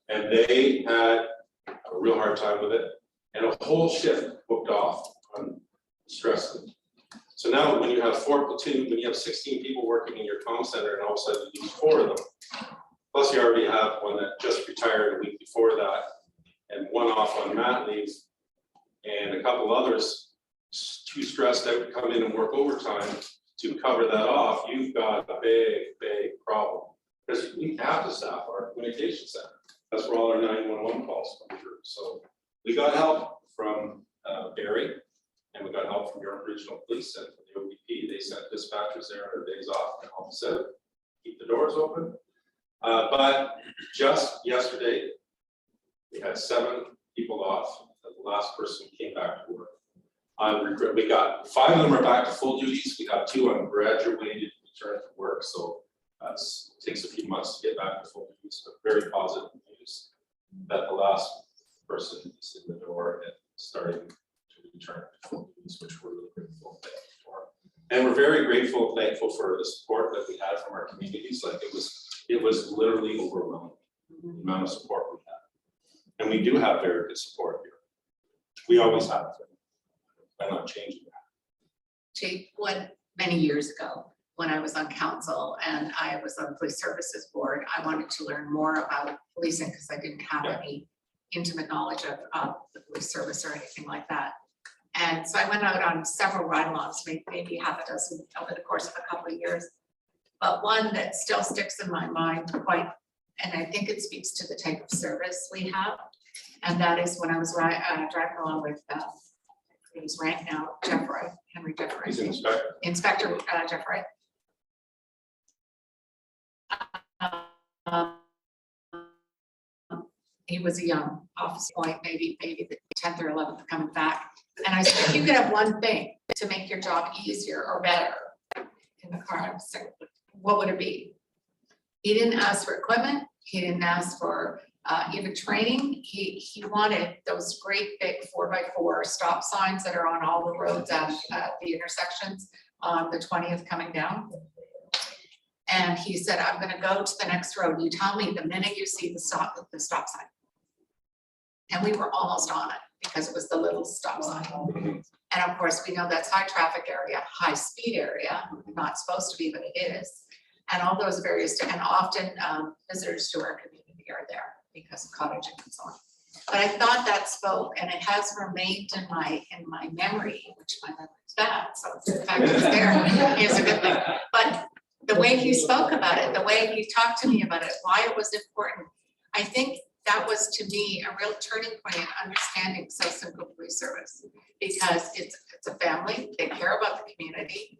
And they had a real hard time with it, and a whole shift booked off on stress. So now when you have 4 platoons, when you have 16 people working in your comm center, and all of a sudden you use 4 of them, plus you already have one that just retired a week before that, and 1 off on mat leave, and a couple others too stressed out to come in and work overtime to cover that off, you've got a big problem. Because we have to staff our communication center. That's where all our 911 calls come through. So we got help from Barry, and we got help from your regional police and from the OPP. They sent dispatchers there on their days off and help us out, keep the doors open. But just yesterday, we had 7 people off. The last person came back to work. We got 5 of them are back to full duties. We got 2 on graduated return to work. So it takes a few months to get back to full duties, but very positive news that the last person is in the door and starting to return to full duties, which we're really grateful and thankful for. And we're very grateful and thankful for the support that we had from our communities. Like it was literally overwhelming, the amount of support we had. And we do have very good support here. We always have. I'm not changing that. Chief, many years ago, when I was on council and I was on the police services board, I wanted to learn more about policing because I didn't have any intimate knowledge of the police service or anything like that. And so I went out on several ride-alongs, maybe half a dozen over the course of a couple of years. But one that still sticks in my mind and I think it speaks to the type of service we have. And that is when I was driving along with his rank now, Henry Jeffrey. He's an inspector. Inspector Jeffrey. He was a young officer, like maybe the 10th or 11th coming back. And I said, if you could have one thing to make your job easier or better in the car, I was like, what would it be? He didn't ask for equipment. He didn't ask for even training. He wanted those great big 4x4 stop signs that are on all the roads at the intersections on the 20th coming down. And he said, I'm gonna go to the next road. You tell me the minute you see the stop sign. And we were almost on it because it was the little stop sign. And of course, we know that's high traffic area, high speed area, not supposed to be, but it is. And all those various, and often visitors to our community are there because of cottaging and so on. But I thought that spoke, and it has remained in my memory, which my memory's bad, so the fact it's there is a good thing. But the way he spoke about it, the way he talked to me about it, why it was important, I think that was to me a real turning point in understanding Simcoe Police Service. Because it's a family, they care about the community,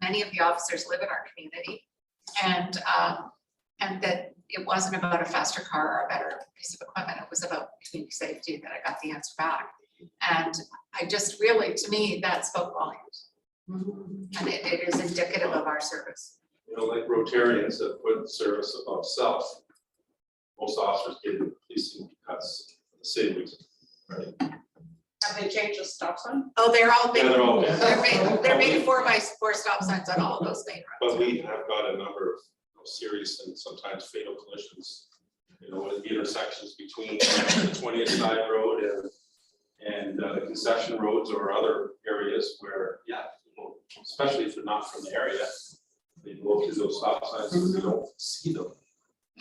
many of the officers live in our community. And that it wasn't about a faster car or a better piece of equipment, it was about community safety, that I got the answer back. And I just really, to me, that spoke volumes. And it is indicative of our service. You know, like Rotarians that put service above self. Most officers get in policing because of the same reason, right? Have they changed the stop sign? Oh, they're all big, Yeah, they're all- they're big 4x4 stop signs on all of those main But roads. we have got a number of serious and sometimes fatal collisions, you know, at the intersections between the 20th side road and the concession roads or other areas where, yeah, people, especially if they're not from the area, they go through those stop signs and they don't see them.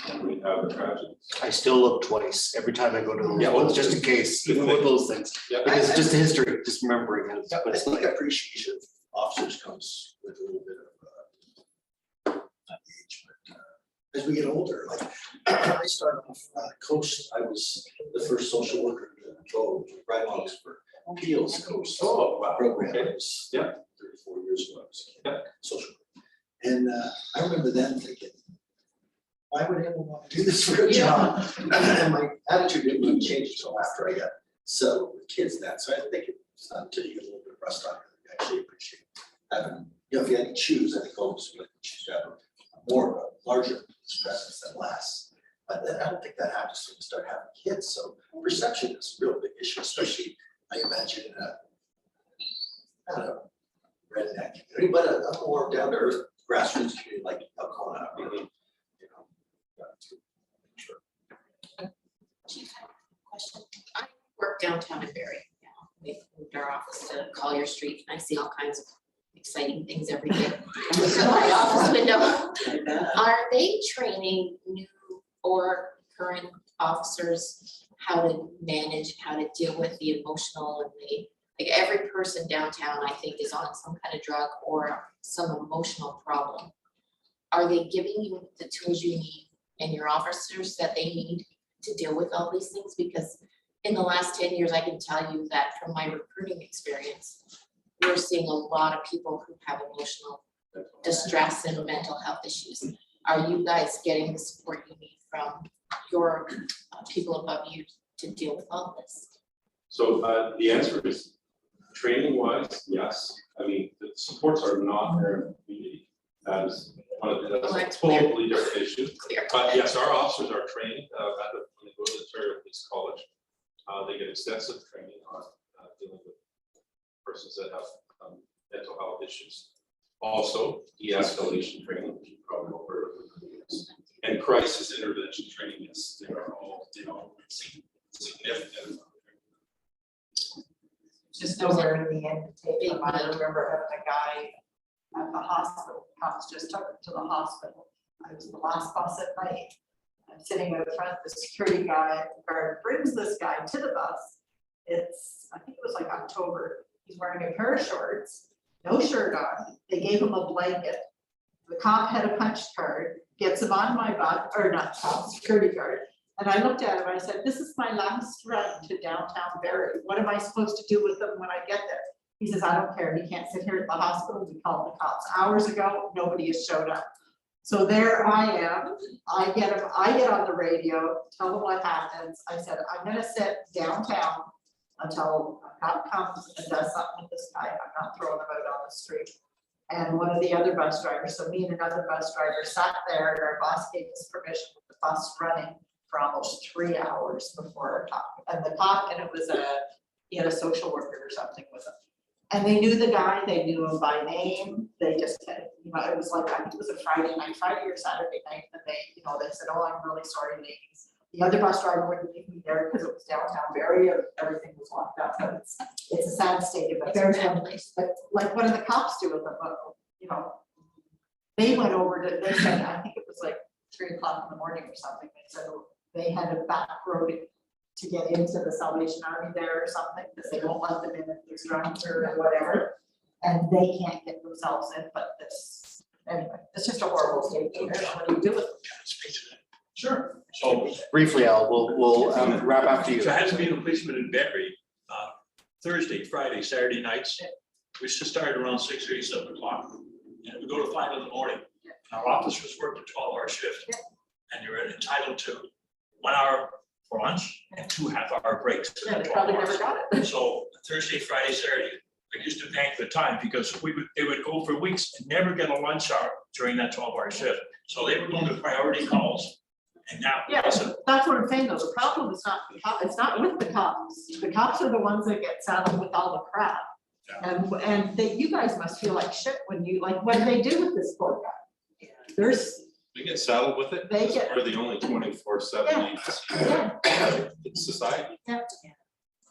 And we have the tragedies. I still look twice every time I go to those Yeah, ones, just in case, even with those things. Yeah. Because just the history, just remembering it. I But it's think like, appreciation of officers comes with a little bit of not age, but as we get older, like I started off coast, I was the first social worker to go right on for Peel's Coast. Oh, wow. Program. Okay. I was Yeah. 34 years ago, I was a Yeah. social worker. And I remember then thinking, why would anyone want to do this for a job? And my attitude didn't really change until after I got settled with kids and that. So I think it's not until you get a little bit of rust on you, I actually appreciate having, you know, if you had to choose, I think almost like choose to have a more of a larger presence than less. But then I don't think that happens when you start having kids. So perception is a real big issue, especially I imagine in a, not a redneck community, but a more down to earth grassroots community like Alcona. You know, sure. Chief, I have a question. I work downtown in Barrie now. We've moved our office to Collier Street, and I see all kinds of exciting things every day from my office window. Are they training new or current officers how to manage, how to deal with the emotional and like every person downtown, I think, is on some kind of drug or some emotional problem. Are they giving you the tools you need and your officers that they need to deal with all these things? Because in the last 10 years, I can tell you that from my recruiting experience, we're seeing a lot of people who have emotional distress and mental health issues. Are you guys getting the support you need from your people above you to deal with all this? So the answer is training wise, yes. I mean, the supports are not there in the community. That is one of the, that's a totally different issue. Clear. But yes, our officers are trained when they go to the Ontario Police College. They get extensive training on dealing with persons that have mental health issues. Also, de-escalation training, which you probably know heard of. And crisis intervention training, yes, they are all, you know, significant. Just nowhere in the end to take them. I remember having a guy at the hospital, cops just took him to the hospital. I was the last bus at night. I'm sitting out front, the security guy brings this guy to the bus. It's, I think it was like October. He's wearing a pair of shorts, no shirt on. They gave him a blanket. The cop had a punch card, gets him on my butt, or not cop, security guard. And I looked at him, I said, this is my last run to downtown Barrie. What am I supposed to do with him when I get there? He says, I don't care. He can't sit here at the hospital. We called the cops hours ago. Nobody has showed up. So there I am. I get on the radio, tell them what happens. I said, I'm gonna sit downtown until a cop comes and does something with this guy. I'm not throwing him out on the street. And one of the other bus drivers, so me and another bus driver sat there and our boss gave us permission with the bus running for almost 3 hours before a cop. And the cop, and it was he had a social worker or something with him. And they knew the guy, they knew him by name. They just had, you know, it was like, I think it was a Friday or Saturday night, and they, you know, they said, oh, I'm really sorry, ladies. The other bus driver wouldn't leave me there because it was downtown Barrie, everything was locked up. But it's a sad state of affairs. But like, what do the cops do with them? You know, they went over to, they said, I think it was like 3 o'clock in the morning or something. They said they had a back road to get into the Salvation Army there or something, because they won't let them in if there's drunk or whatever. And they can't get themselves in, but this, anyway, it's just a horrible state. What do you do with it? Sure. So, Briefly, Al, we'll wrap after you. so I had to be a policeman in Barry, Thursday, Friday, Saturday nights. We just started around 6:30, 7 o'clock. And we go to 5 in the morning. Our officers work a 12-hour shift. And you're entitled to 1 hour for lunch and 2 half-hour breaks. in Yeah, the they 12 probably hours. never got it. So Thursday, Friday, Saturday, I used to bank the time because they would go for weeks and never get a lunch hour during that 12-hour shift. So they were going to priority calls. And now, Yeah, listen, that's what I'm saying, though, the problem is not, it's not with the cops, the cops are the ones that get saddled with all the crap. And they, you guys must feel like shit when you, like, what do they do with this poor guy? There's, We get saddled with it. They get- We're the only 24/7 Yeah. agency in society. Yeah.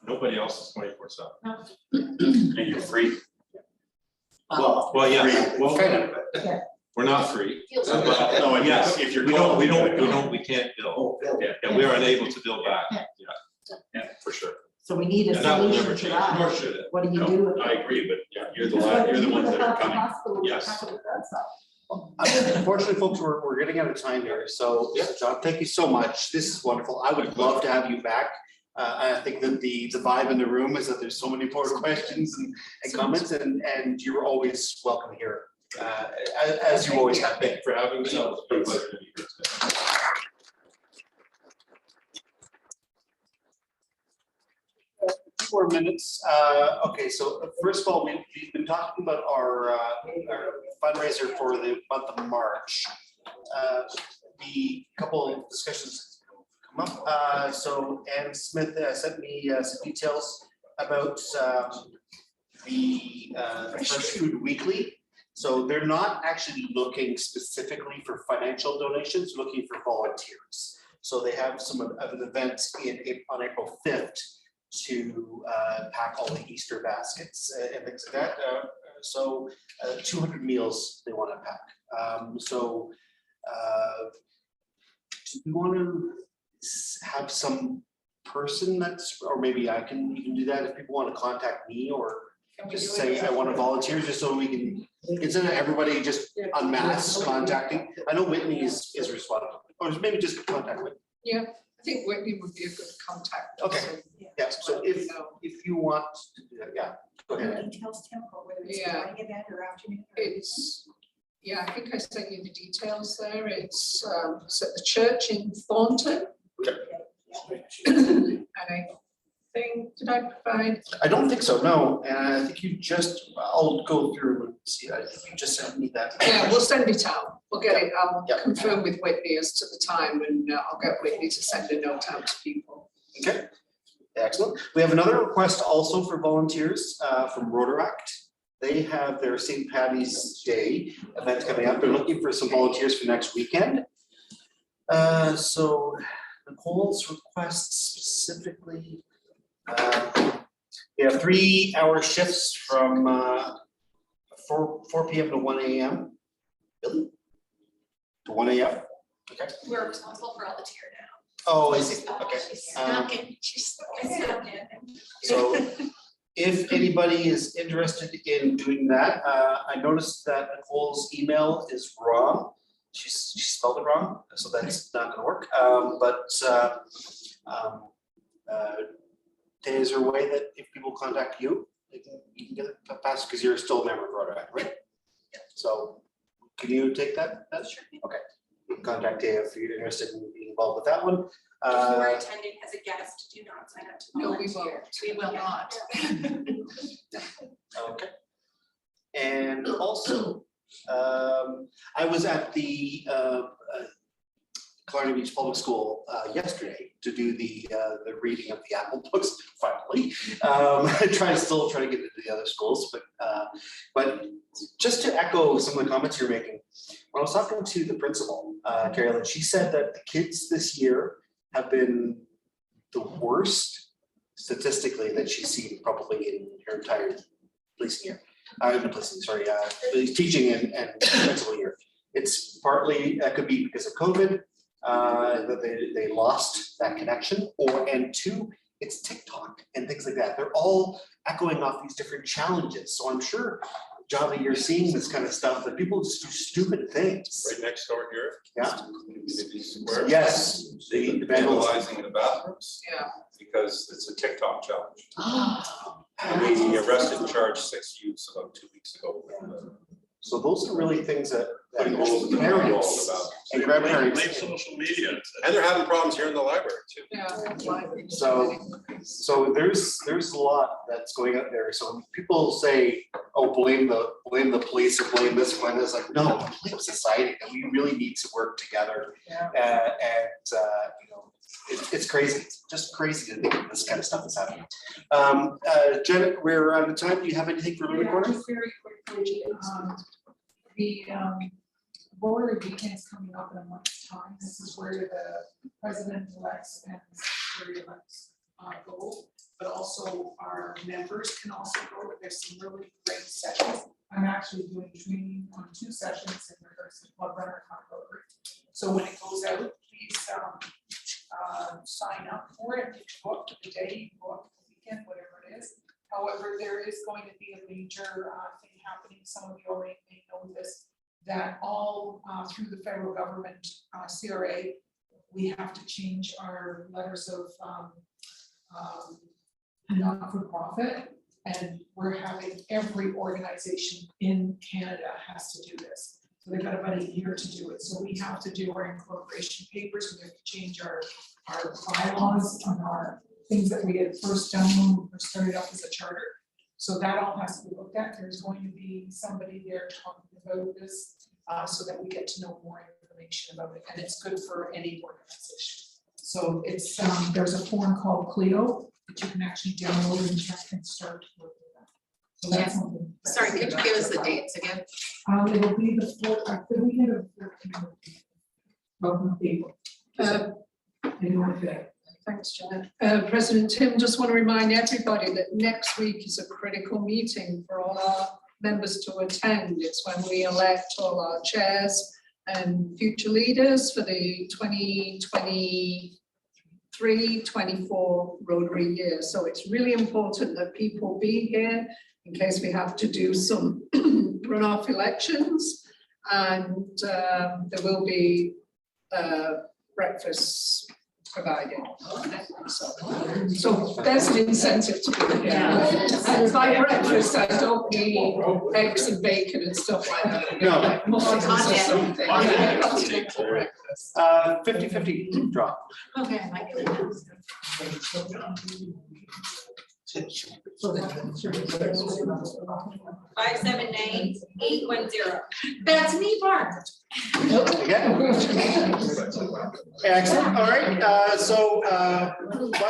Nobody else is 24/7. And you're free. Well, Well, yeah, well, Kind of. we're not free. Feels But, good. no, and yes, If you're we called, can't bill. Yeah, we are unable to bill back. Yeah, for sure. so we need a And that will solution never to change, that. nor should it. What do you No, do with I it? agree, but yeah, you're the What do you ones do that are without the coming. hospital? Yes. Tackle with that stuff? Unfortunately, folks, we're getting out of time here. So, John, thank you so much. This is wonderful. I would love to have you back. I think that the vibe in the room is that there's so many more questions and comments, and you're always welcome here, as you always have been. Thank you for having me. It's been a pleasure to be here today. 4 minutes. Okay, so first of all, we've been talking about our fundraiser for the month of March. The couple of discussions come up. So Ann Smith sent me some details about the Fresh Food Weekly. So they're not actually looking specifically for financial donations, looking for volunteers. So they have some of an event on April 5th to pack all the Easter baskets and things like that. So 200 meals they want to pack. Do we want to have some person that's, or maybe I can even do that if people want to contact me, or just say I want to volunteer, just so we can, instead of everybody just en masse contacting. I know Whitney is responding, or maybe just contact Whitney. Yeah, I think Whitney would be a good contact. Okay. So, Yeah, so if you want to do that, yeah, go ahead. Details, Tim, or whether it's Yeah. morning event or afternoon. It's, yeah, I think I sent you the details there. It's at the church in Thornton. And I think, did I provide? I don't think so, no, and I think you just, I'll go through and see, I think you just sent me that. Yeah, we'll send it out. We'll get it, I'll Yeah. confirm with Whitney as to the time, and I'll get Whitney to send a note out to people. Okay, excellent. We have another request also for volunteers from Rotary. They have their St. Patty's Day event coming up. They're looking for some volunteers for next weekend. So Nicole's request specifically, we have 3-hour shifts from 4 p.m. to 1 a.m. Really? To 1 a.m.? Okay. We're responsible for all the tier now. Oh, I see. Okay. She's stuck in, she's stuck in. So if anybody is interested in doing that, I noticed that Nicole's email is wrong. She spelled it wrong, so that's not gonna work. Is there a way that if people contact you, you can get it passed, because you're still a member of Rotary, right? Yeah. So can you take that? That's sure. Okay. You can contact Dave if you're interested in being involved with that one. If you are attending as a guest, do not sign up to No, we volunteer. won't. We will not. Okay. And also, I was at the Clarny Beach Public School yesterday to do the reading of the Apple books, finally. Try to get into the other schools, but just to echo some of the comments you're making, when I was talking to the principal, Carolyn, she said that the kids this year have been the worst statistically that she's seen probably in her entire policing year. Teaching and principal year. It's partly, could be because of COVID. that they lost that connection, and two, it's TikTok and things like that. They're all echoing off these different challenges. So I'm sure, Java, you're seeing this kind of stuff, that people just do stupid things. Right next door here. Yeah. Community Square. Yes, the vandalism. Vandalizing the bathrooms. Yeah. Because it's a TikTok challenge. And they arrested and charged 6 youths about 2 weeks ago. So those are really things that Putting holes in the drywall parents about. and grandparents. social media. And they're having problems here in the library too. Yeah. So there's a lot that's going out there. So when people say, oh, blame the police or blame this, blame this, like, no, blame society, and we really need to work together. Yeah. You know, it's crazy. It's just crazy to think that this kind of stuff is happening. Janet, we're out of time. Do you have anything for the recording? Just very quickly, the Rotary weekend is coming up in a month's time. This is where the president-elects and secretary-elects go, but also our members can also go. There's some really great sessions. I'm actually doing training on 2 sessions in regards to Blood Runner and Rotary. So when it goes out, please sign up for it. You book the day, book the weekend, whatever it is. However, there is going to be a major thing happening. Some of you already may know this, that all through the federal government, CRA, we have to change our letters of not-for-profit. And we're having every organization in Canada has to do this. So they've got about a year to do it. So we have to do our incorporation papers. We have to change our bylaws on our things that we had first done when we first started up as a charter. So that all has to be looked at. There's going to be somebody there talking about this so that we get to know more information about it. And it's good for any organization. So it's there's a form called Clio that you can actually download and check and start working with that. So that's something. Sorry, could you give us the dates again? It will be the weekend of 13th of April. In North Bay. Thanks, Janet. President Tim, just want to remind everybody that next week is a critical meeting for all our members to attend. It's when we elect all our chairs and future leaders for the 2023-24 Rotary year. So it's really important that people be here in case we have to do some runoff elections. And there will be breakfast provided. So there's an incentive to be here. And by breakfast, I don't mean eggs and bacon and stuff like that. No. Like muffins or something. Yeah, continental breakfast. 50-50 draw. Okay, I like it. 579-810. That's me, Barb. Again. Excellent. All right. So by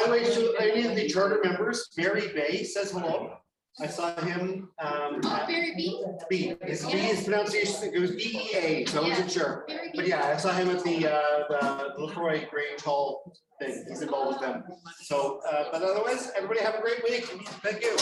the way, to any of the charter members, Barry Bay says hello. I saw him. Barry B. B. His pronunciation, it goes B-E-A, so I wasn't sure. But yeah, I saw him at the LaCroix Grange Hall thing. He's involved with them. So, but otherwise, everybody have a great week. Thank you.